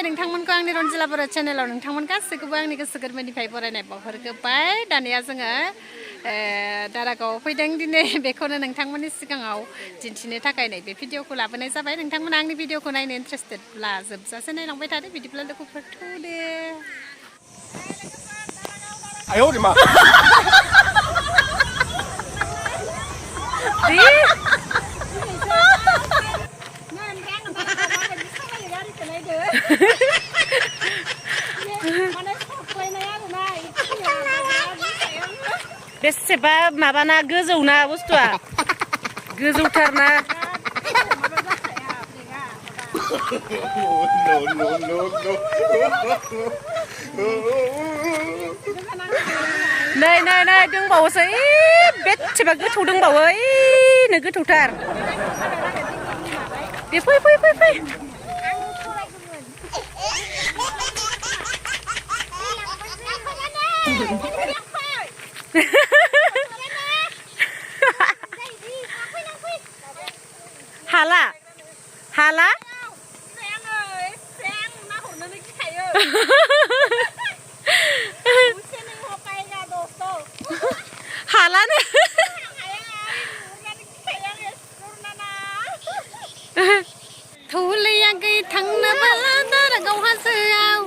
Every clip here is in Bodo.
नोंथांमोनखौ आंनि रनजिला बर' चेनेलाव नोंथांमोन गासैखौबो आंनि गोसो गोरबोनिफ्राय बरायनाय बावहरबाय। दानिया जोङो दारागावआव फैदों दिनै बेखौनो नोंथांमोननि सिगाङाव दिन्थिनो थाखाय नैबे भिडिअखौ लाबोनाय जाबाय। नोंथांमोना आंनि भिडिअखौ नायनो इन्ट्रेस्टेडब्ला जोबजासे नायलांबाय थादो। बिदिब्ला लोगोफोर थौदे। आयौ मा बेसेबा माबाना गोजौना बुस्थुआ गोजौथारना नै नै नै दंबावोसो बेसेबा गोथौ दंबावो नो गोथौथार दे फै फै फै फै हाला हाला हालानो थौलैयाखै थांनोबोला दारागाव हाजोआव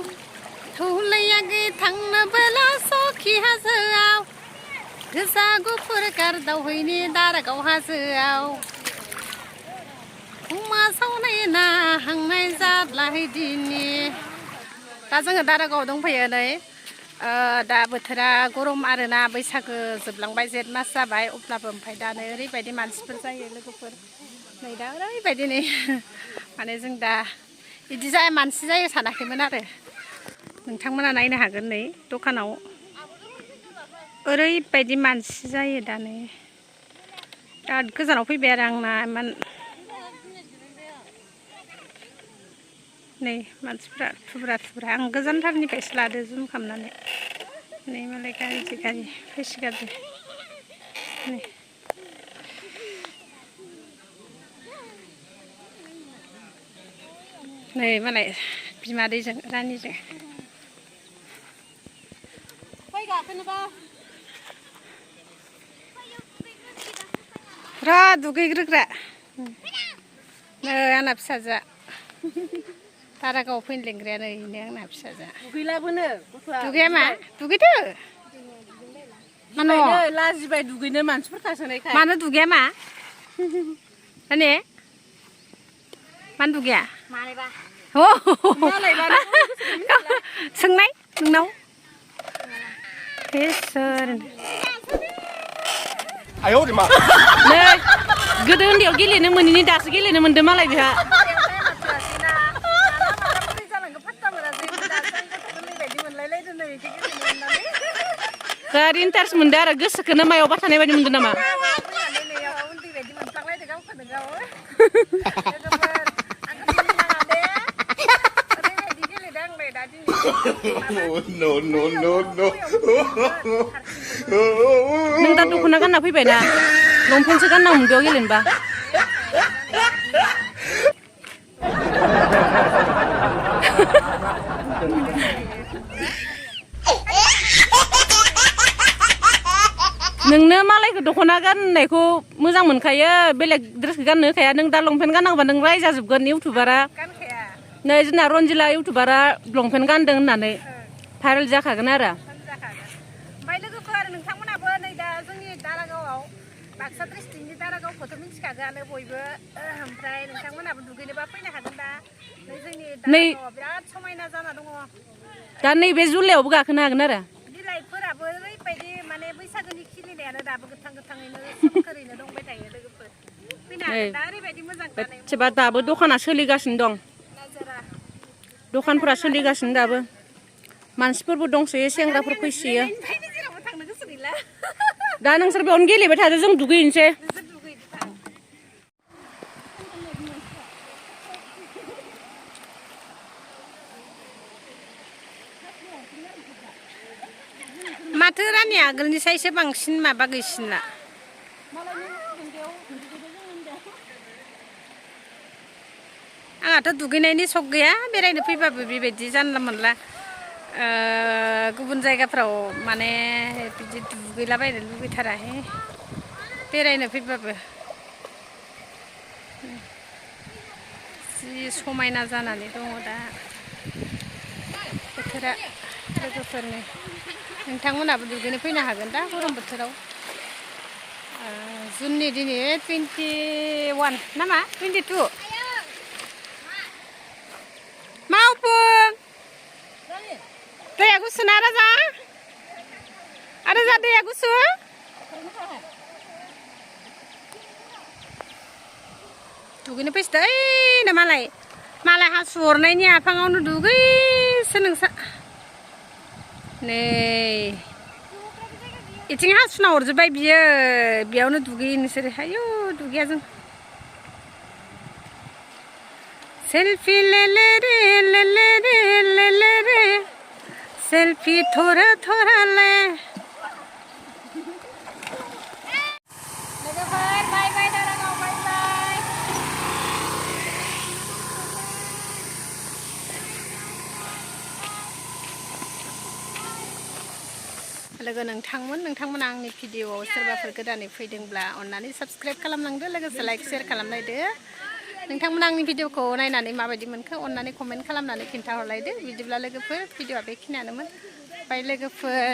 थौलैयाखै थांनोबोला सखि हाजोआव गोजा गुफुर गार दावहैनि दारागाव हाजोआव अमा सावनाय ना हांनाय जाब्लाहै दिनि दा जोङो दारागावआव दंफैयो नै दा बोथोरा गरम आरोना बैसागो जोबलांबाय जेठ मास जाबाय अब्लाबो ओमफ्राय दा नै ओरैबायदि मानसिफोर जायो लोगोफोर नै दा ओरैबायदि नै माने जों दा बिदि जाया मानसि जायो सानाखैमोन आरो नोंथांमोना नायनो हागोन नै दखानाव ओरैबायदि मानसि जायो दा नै बिराद गोजानाव फैबाय आरो आंना इमान नै मानसिफ्रा थुब्रा थुब्रा आं गोजानथारनिफ्रायसो लादो जुम खालामनानै नै मालाय गारि फैसिगारदो नै नै मालाय बिमादैजों रानिजों र' दुगैग्रोग्रा नै आंना फिसाजोआ दारागावआव फैनो लिंग्राया नै आंना फिसाजोआ दुगैलाबोनो दुगैया मा दुगैदो मानो लाजिबाय दुगैनो मानसिफोर थासोनायखाय मानो दुगैया मा माने मानो दुगैया मालायबा सोंनाय नोंनाव इसोर आयौ मा नै गोदो उन्दैयाव गेलेनो मोनैनि दासो गेलेनो मोनदों मालाय बिहा गारि इन्टारेस्ट मोनदों आरो गोसोखौनो मायावबा थानाय बायदि मोनदों नामा नों दा दख'ना गानना फैबायना लंपेन्टसो गाननांगौमोन बेयाव गेलेनोबा नोंनो मालायखौ दख'ना गाननायखौ मोजां मोनखायो बेलेग ड्रेसखौ गाननो होखाया नों दा लंपेन्ट गाननांगौबा नों रायजाजोबगोन इउटुबारा नै जोंना रनजिला इउटुबारा लंपेन्ट गानदों होननानै भाइरेल जाखागोन आरो ओमफ्राय लोगोफोर नोंथांमोनाबो नै दा जोंनि दारागावआव बाक्सा डिस्ट्रिक्टनि दारागावखौथ' मिथिखागोआनो बयबो ओमफ्राय नोंथांमोनाबो दुगैनोबा फैनो हागोन दा नै जोंनि दारागावआ बिराद समायना जाना दङ दा नैबे जुलायावबो गाखोनो हागोन आरो बिलाइफोराबो ओरैबायदि माने बैसागोनि खिलिनायानो दाबो गोथाङैनो सोमखोरैनो दंबाय थायो लोगोफोर फैनो हागोन दा ओरैबायदि मोजां एसेबा दाबो दखाना सोलिगासिनो दं दखानफोरा सोलिगासिनो दाबो मानसिफोरबो दंसोयो सेंग्राफोर फैसोयो दा नोंसोर बेयावनो गेलेबाय थादो जों दुगैनोसै माथो रानिया आगोलनिसायसो बांसिन माबा गैसिनला आंहा जोंहाथ' दुगैनायनि सक गैया बेरायनो फैबाबो बेबायदि जानला मोनला गुबुन जायगाफ्राव माने बिदि दुगैलाबायनो लुगैथाराहाय बेरायनो फैबाबो जि समायना जानानै दङ दा बोथोरा लोगोफोरनि नोंथांमोनाबो दुगैनो फैनो हागोन दा गरम बोथोराव जुननि दिनै 21 नामा 22 मावफुं दैया गुसु ना राजा दैया गुसु दुगैनो फैसै ओइनो मालाय हासु हरनायनि आफाङावनो दुगैसो नोंसा नै इथिं हासुना हरजोब्बाय बियो बेयावनो दुगैयो नोंसोरो आयौ दुगैया जों सेल्फि ले रे सेल्फि थोरा ले लोगोफोर बाय बाय दारागाव बाय बाय लोगो नोंथांमोना आंनि भिडिअआव सोरबाफोर गोदानै फैदोंब्ला अन्नानै साबस्क्राइब खालामलांदो लोगोसे लाइक शेयार खालामलायदो नोंथांमोना आंनि भिडिअखौ नायनानै माबायदि मोनखो अन्नानै कमेन्ट खालामनानै खिन्थाहरलायदो बिदिब्ला लोगोफोर भिडिअआ बेखिनियानोमोन बाय लोगोफोर